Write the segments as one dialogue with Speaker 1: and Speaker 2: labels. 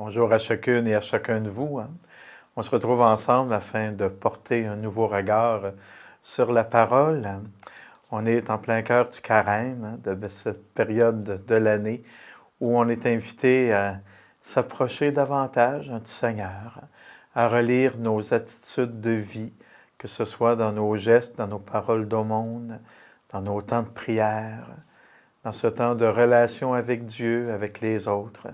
Speaker 1: Bonjour à chacune et à chacun de vous. On se retrouve ensemble afin de porter un nouveau regard sur la parole. On est en plein cœur du carême, de cette période de l'année où on est invité à s'approcher davantage du Seigneur, à relire nos attitudes de vie, que ce soit dans nos gestes, dans nos paroles d'aumône, dans nos temps de prière, dans ce temps de relation avec Dieu, avec les autres.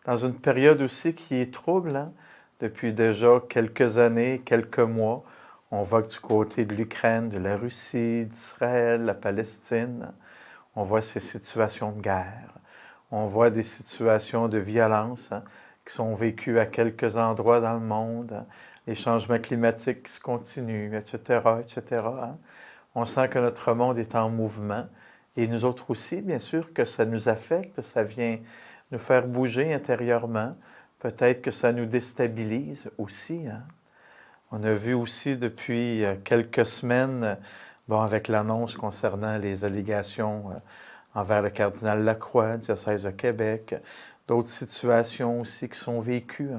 Speaker 1: Dans une période aussi qui est trouble, depuis déjà quelques années, quelques mois, on voit que du côté de l'Ukraine, de la Russie, d'Israël, la Palestine, on voit ces situations de guerre. On voit des situations de violence qui sont vécues à quelques endroits dans le monde, les changements climatiques qui se continuent, etc., etc. On sent que notre monde est en mouvement et nous autres aussi, bien sûr, que ça nous affecte, ça vient nous faire bouger intérieurement. Peut-être que ça nous déstabilise aussi. On a vu aussi depuis quelques semaines, avec l'annonce concernant les allégations envers le cardinal Lacroix, diocèse de Québec, d'autres situations aussi qui sont vécues.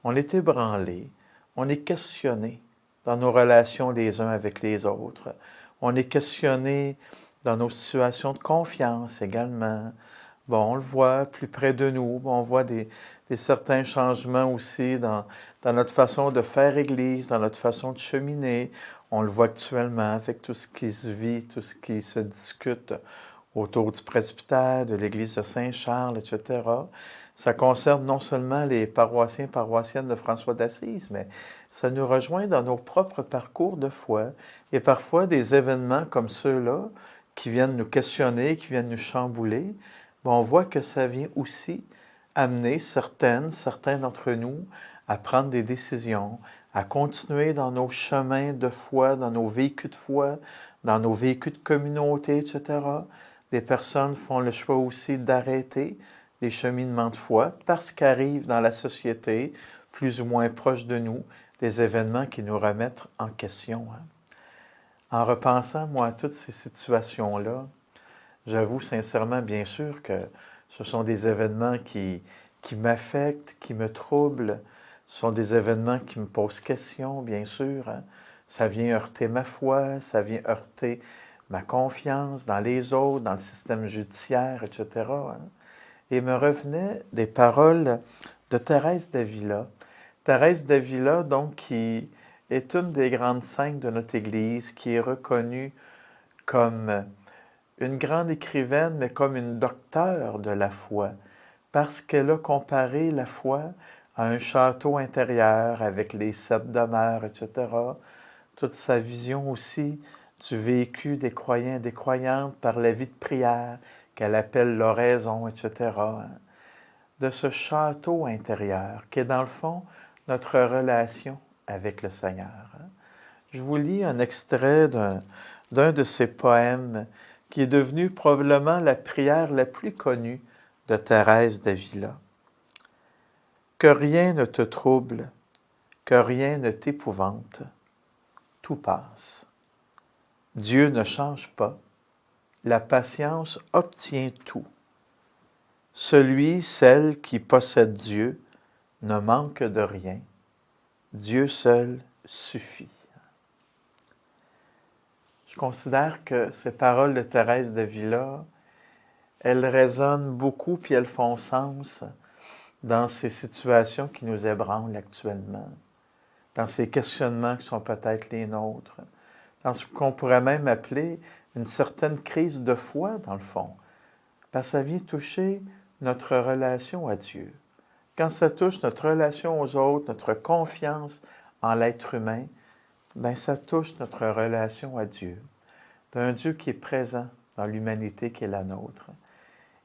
Speaker 1: On est ébranlé, on est questionné dans nos relations les uns avec les autres. On est questionné dans nos situations de confiance également. On le voit plus près de nous. On voit des certains changements aussi dans notre façon de faire Église, dans notre façon de cheminer. On le voit actuellement avec tout ce qui se vit, tout ce qui se discute autour du presbytère, de l'Église de Saint-Charles, etc. Ça concerne non seulement les paroissiens et paroissiennes de François d'Assise, mais ça nous rejoint dans nos propres parcours de foi. Et parfois, des événements comme ceux-là, qui viennent nous questionner, qui viennent nous chambouler, on voit que ça vient aussi amener certains d'entre nous à prendre des décisions, à continuer dans nos chemins de foi, dans nos vécus de foi, dans nos vécus de communauté, etc. Des personnes font le choix aussi d'arrêter des cheminements de foi parce qu'arrivent dans la société, plus ou moins proches de nous, des événements qui nous remettent en question. En repensant, moi, à toutes ces situations-là, j'avoue sincèrement, bien sûr, que ce sont des événements qui m'affectent, qui me troublent. Ce sont des événements qui me posent question, bien sûr. Ça vient heurter ma foi, ça vient heurter ma confiance dans les autres, dans le système judiciaire, etc. Et me revenaient des paroles de Thérèse d'Avila. Thérèse d'Avila, donc, qui est une des grandes saintes de notre Église, qui est reconnue comme une grande écrivaine, mais comme une docteure de la foi, parce qu'elle a comparé la foi à un château intérieur avec les 7 demeures, etc. Toute sa vision aussi du vécu des croyants et des croyantes par la vie de prière, qu'elle appelle l'oraison, etc. De ce château intérieur, qui est dans le fond notre relation avec le Seigneur. Je vous lis un extrait d'un de ses poèmes qui est devenu probablement la prière la plus connue de Thérèse d'Avila. Que rien ne te trouble, que rien ne t'épouvante, tout passe. Dieu ne change pas, la patience obtient tout. Celui, celle qui possède Dieu ne manque de rien. Dieu seul suffit. Je considère que ces paroles de Thérèse d'Avila, elles résonnent beaucoup puis elles font sens dans ces situations qui nous ébranlent actuellement, dans ces questionnements qui sont peut-être les nôtres, dans ce qu'on pourrait même appeler une certaine crise de foi, dans le fond, parce que ça vient toucher notre relation à Dieu. Quand ça touche notre relation aux autres, notre confiance en l'être humain, ça touche notre relation à Dieu, d'un Dieu qui est présent dans l'humanité qui est la nôtre.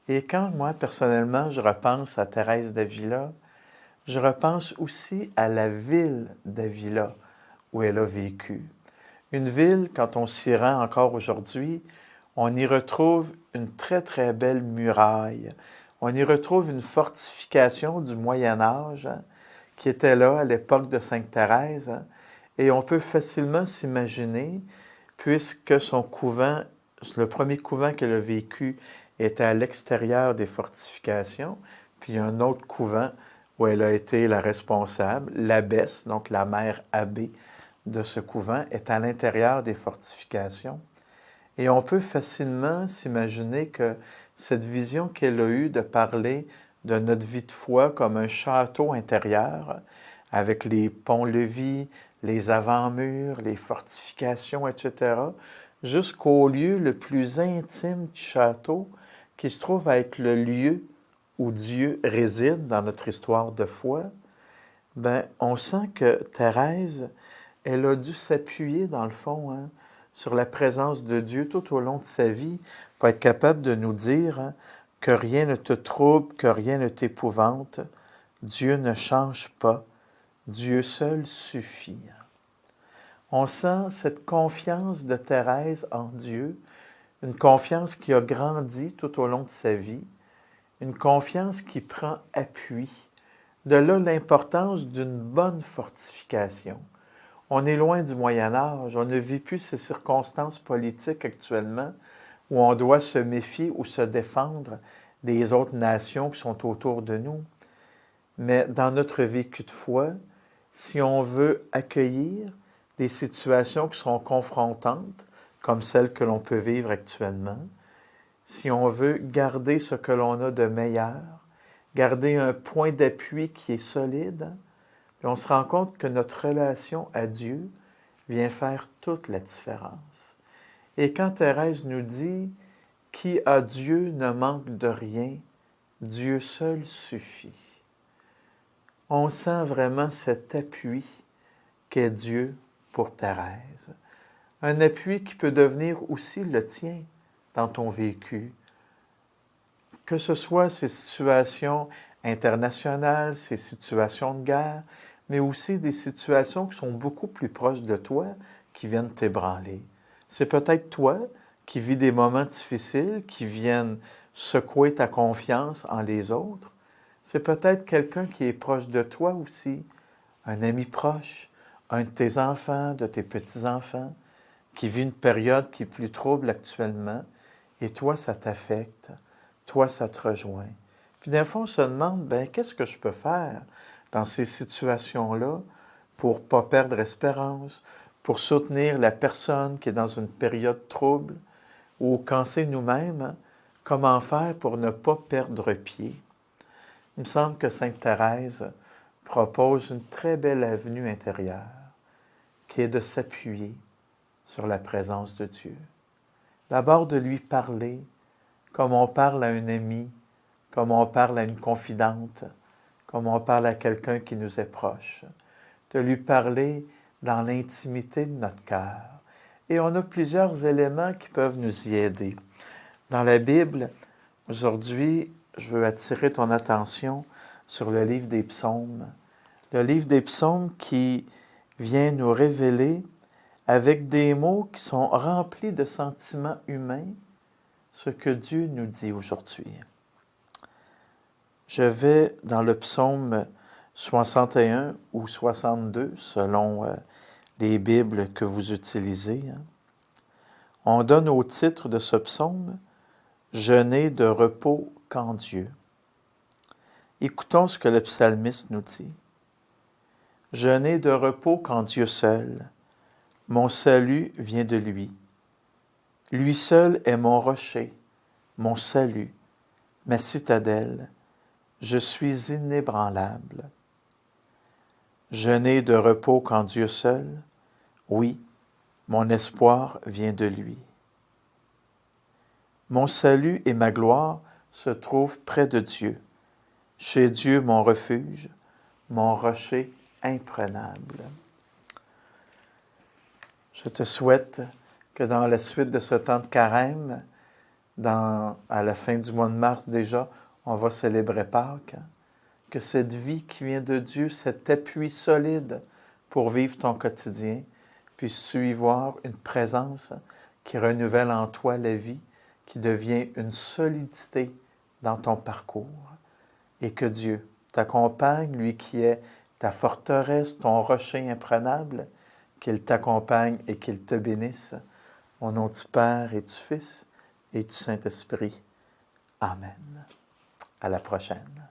Speaker 1: Et quand moi, personnellement, je repense à Thérèse d'Avila, je repense aussi à la ville d'Avila où elle a vécu. Une ville, quand on s'y rend encore aujourd'hui, on y retrouve une très, très belle muraille. On y retrouve une fortification du Moyen Âge qui était là à l'époque de Sainte Thérèse. Et on peut facilement s'imaginer, puisque son couvent, le premier couvent qu'elle a vécu était à l'extérieur des fortifications, puis un autre couvent où elle a été la responsable. L'abbesse, donc la mère abbé de ce couvent, est à l'intérieur des fortifications. Et on peut facilement s'imaginer que cette vision qu'elle a eue de parler de notre vie de foi comme un château intérieur, avec les ponts-levis, les avant-murs, les fortifications, etc., jusqu'au lieu le plus intime du château, qui se trouve à être le lieu où Dieu réside dans notre histoire de foi, ben, on sent que Thérèse, elle a dû s'appuyer, dans le fond, hein, sur la présence de Dieu tout au long de sa vie pour être capable de nous dire hein, que rien ne te trouble, que rien ne t'épouvante. Dieu ne change pas. Dieu seul suffit. On sent cette confiance de Thérèse en Dieu, une confiance qui a grandi tout au long de sa vie, une confiance qui prend appui. De là l'importance d'une bonne fortification. On est loin du Moyen Âge, on ne vit plus ces circonstances politiques actuellement où on doit se méfier ou se défendre des autres nations qui sont autour de nous. Mais dans notre vécu de foi, si on veut accueillir des situations qui sont confrontantes, comme celles que l'on peut vivre actuellement, si on veut garder ce que l'on a de meilleur, garder un point d'appui qui est solide, puis on se rend compte que notre relation à Dieu vient faire toute la différence. Et quand Thérèse nous dit « Qui a Dieu ne manque de rien, Dieu seul suffit », on sent vraiment cet appui qu'est Dieu pour Thérèse. Un appui qui peut devenir aussi le tien dans ton vécu. Que ce soit ces situations internationales, ces situations de guerre, mais aussi des situations qui sont beaucoup plus proches de toi, qui viennent t'ébranler. C'est peut-être toi qui vis des moments difficiles, qui viennent secouer ta confiance en les autres. C'est peut-être quelqu'un qui est proche de toi aussi, un ami proche, un de tes enfants, de tes petits-enfants, qui vit une période qui est plus trouble actuellement, et toi, ça t'affecte, toi, ça te rejoint. Puis d'un fond, on se demande, ben qu'est-ce que je peux faire dans ces situations-là pour ne pas perdre espérance, pour soutenir la personne qui est dans une période trouble, ou quand c'est nous-mêmes, hein, comment faire pour ne pas perdre pied. Il me semble que Sainte Thérèse propose une très belle avenue intérieure, qui est de s'appuyer sur la présence de Dieu. D'abord de lui parler comme on parle à un ami, comme on parle à une confidente, comme on parle à quelqu'un qui nous est proche. De lui parler dans l'intimité de notre cœur. Et on a plusieurs éléments qui peuvent nous y aider. Dans la Bible, aujourd'hui, je veux attirer ton attention sur le livre des psaumes. Le livre des psaumes qui vient nous révéler, avec des mots qui sont remplis de sentiments humains, ce que Dieu nous dit aujourd'hui. Je vais dans le psaume 61 ou 62, selon les Bibles que vous utilisez. On donne au titre de ce psaume « Je n'ai de repos qu'en Dieu ». Écoutons ce que le psalmiste nous dit. « Je n'ai de repos qu'en Dieu seul. Mon salut vient de lui. Lui seul est mon rocher, mon salut, ma citadelle. Je suis inébranlable. Je n'ai de repos qu'en Dieu seul. Oui, mon espoir vient de lui. Mon salut et ma gloire se trouvent près de Dieu. Chez Dieu mon refuge, mon rocher imprenable. » Je te souhaite que dans la suite de ce temps de carême, à la fin du mois de mars déjà, on va célébrer Pâques, que cette vie qui vient de Dieu, cet appui solide pour vivre ton quotidien, puisse-tu y voir une présence qui renouvelle en toi la vie, qui devient une solidité dans ton parcours, et que Dieu t'accompagne, lui qui est ta forteresse, ton rocher imprenable, qu'il t'accompagne et qu'il te bénisse. Au nom du Père et du Fils et du Saint-Esprit. Amen. À la prochaine.